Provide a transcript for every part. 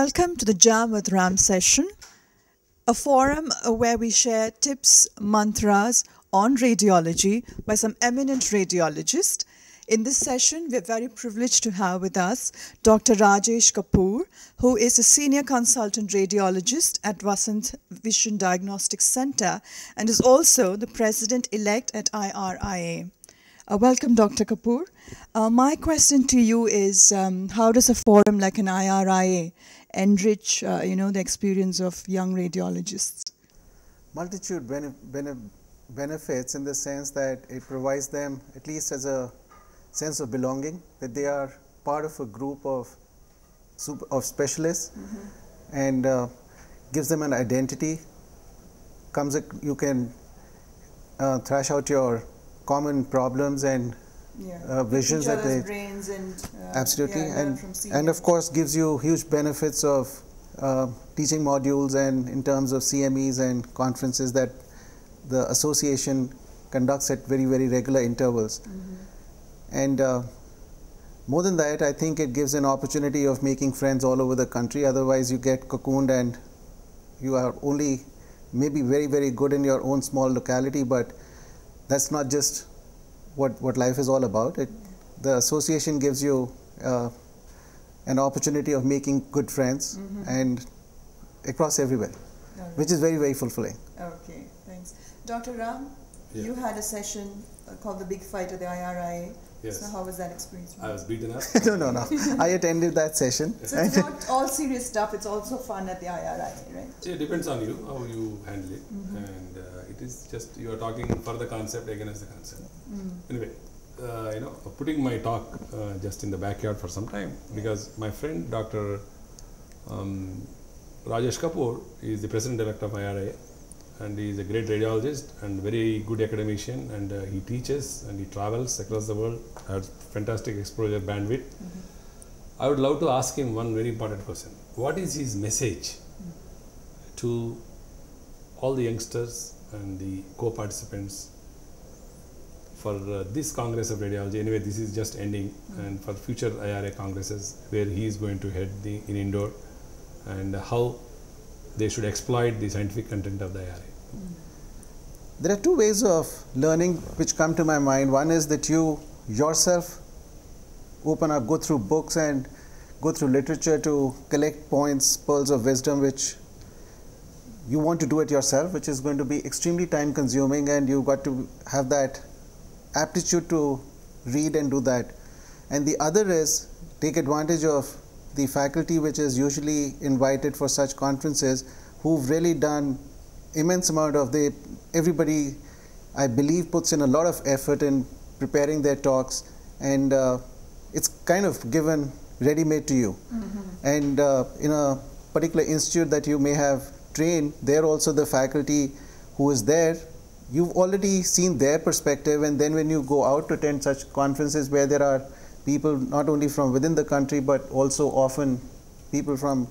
Welcome to the Jam with Ram session, a forum where we share tips, mantras on radiology by some eminent radiologists. In this session, we're very privileged to have with us Dr. Rajesh Kapur, who is a senior consultant radiologist at Vasant Vision Diagnostic Center and is also the president-elect at IRIA. Welcome, Dr. Kapur. My question to you is, how does a forum like an IRIA enrich, the experience of young radiologists? Multitude benefits in the sense that it provides them at least as a sense of belonging, that they are part of a group of specialists, and gives them an identity. You can thrash out your common problems and visions that they brains and absolutely and of course gives you huge benefits of teaching modules and in terms of CMEs and conferences that the association conducts at very regular intervals. And more than that, I think it gives an opportunity of making friends all over the country. Otherwise you get cocooned and you are only maybe very good in your own small locality, but that's not just what life is all about. The association gives you an opportunity of making good friends and across everywhere, which is very fulfilling. Okay, thanks. Dr. Ram, you had a session called The Big Fight at the IRIA. Yes. So how was that experience? I was beaten up. No. I attended that session. So it's not all serious stuff, it's also fun at the IRIA, right? It depends on you, how you handle it. And it is just, you are talking for the concept against the concept. Anyway, putting my talk just in the backyard for some time, because my friend Dr. Rajesh Kapur is the president-elect of IRIA, and he is a great radiologist and very good academician, and he teaches and he travels across the world, has fantastic exposure bandwidth. I would love to ask him one very important question. What is his message to all the youngsters and the co-participants for this Congress of Radiology? Anyway, this is just ending, and for future IRA congresses where he is going to head in Indore, and how they should exploit the scientific content of the IRA. There are two ways of learning which come to my mind. One is that you yourself open up, go through books and go through literature to collect points, pearls of wisdom, which you want to do it yourself, which is going to be extremely time consuming, and you've got to have that aptitude to read and do that. And the other is take advantage of the faculty which is usually invited for such conferences, who've really done immense amount of everybody, I believe, puts in a lot of effort in preparing their talks, and it's kind of given ready-made to you. And in a particular institute that you may have trained, they're also the faculty who is there. You've already seen their perspective, and then when you go out to attend such conferences where there are people not only from within the country but also often people from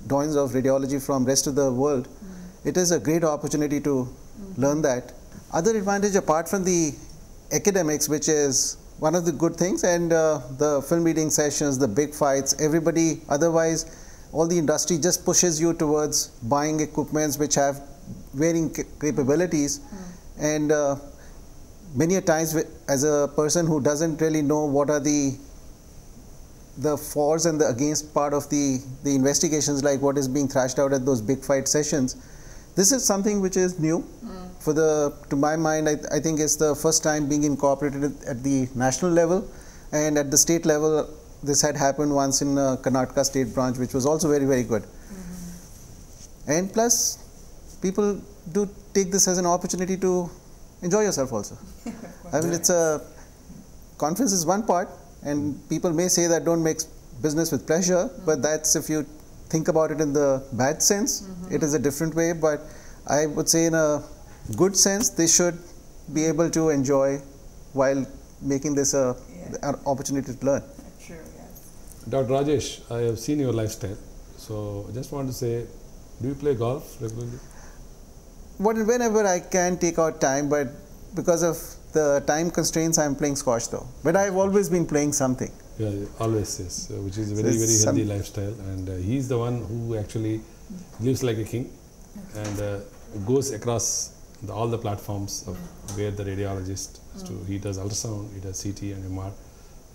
domains of radiology from rest of the world, it is a great opportunity to learn that. Other advantage apart from the academics, which is one of the good things, and the film reading sessions, the big fights, everybody, otherwise all the industry just pushes you towards buying equipments which have varying capabilities, and many a times as a person who doesn't really know what are the fors and the against part of the investigations, like what is being thrashed out at those big fight sessions, this is something which is new. To my mind, I think it's the first time being incorporated at the national level, and at the state level this had happened once in Karnataka state branch, which was also very good. And plus people do take this as an opportunity to enjoy yourself also. I mean, it's a conference is one part, and people may say that don't make business with pleasure, but that's if you think about it in the bad sense, it is a different way. But I would say in a good sense, they should be able to enjoy while making this an opportunity to learn. True, yes. Dr. Rajesh, I have seen your lifestyle, so I just want to say, do you play golf regularly? Whenever I can take out time, but because of the time constraints, I'm playing squash though. But I've always been playing something. Yeah, always yes, which is a So very it's very some- healthy lifestyle, and he's the one who actually lives like a king, and goes across all the platforms of where the radiologist is to. He does ultrasound, he does CT and MR,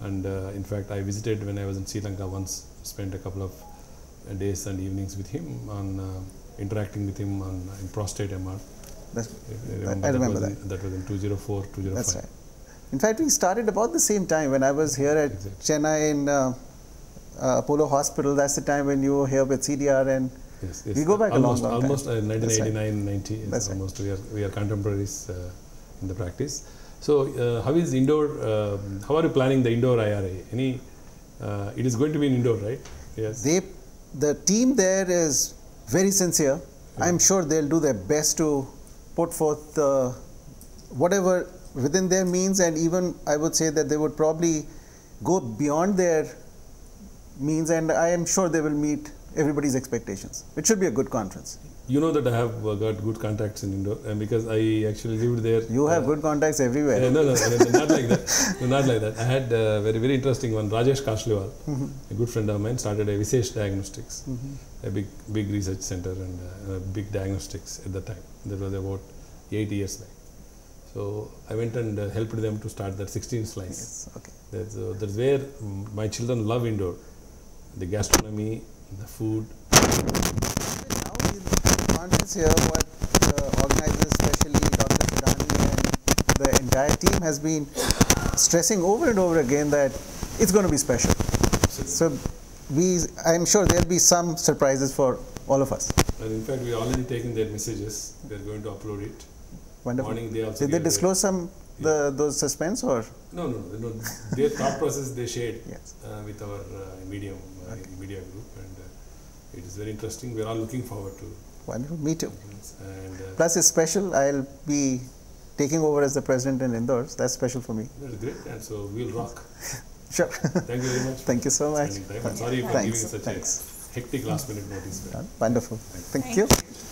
and in fact I visited when I was in Sri Lanka once, spent a couple of days and evenings with him on interacting with him on in prostate MR. That's, I remember was that. That was in 2004, 2005. That's right. In fact, we started about the same time when I was here at Chennai in Apollo Hospital. That's the time when you were here with CDR, and Yes, yes. we go back almost, a long almost time. 1989, 90. Yes, That's right. almost we are contemporaries in the practice. So, how is indoor? How are you planning the indoor IRA? It is going to be an indoor, right? Yes. The team there is very sincere. I'm sure they'll do their best to put forth whatever within their means, and even I would say that they would probably go beyond their means, and I am sure they will meet everybody's expectations. It should be a good conference. You know that I have got good contacts in Indore, and because I actually lived there. You have good contacts everywhere. No, not like that. No, not like that. I had a very, very interesting one. Rajesh Kapur, a good friend of mine, started a Visesh Diagnostics, a big research center and big diagnostics at the time. That was about 8 years back. So I went and helped them to start that 16 slice. Yes, okay. That's where my children love Indore. The gastronomy, the food. Now in the conference here, what the organizers, especially Dr. Sudani and the entire team, has been stressing over and over again that it's going to be special. So I'm sure there'll be some surprises for all of us. And in fact, we already taken their messages. They're going to upload it. Wonderful. Morning they also Did they gave disclose those suspense or? No. Their thought process they shared Yes. with our media group, and it is very interesting. We're all looking forward to Wonderful. Me too. it. And Plus, it's special. I'll be taking over as the president in Indore. That's special for me. that's great. And so we'll rock. Sure. Thank you very much. Thank you so much. Spending time. I'm sorry for Thanks. giving such Thanks. a hectic last minute notice. Wonderful. Thank you.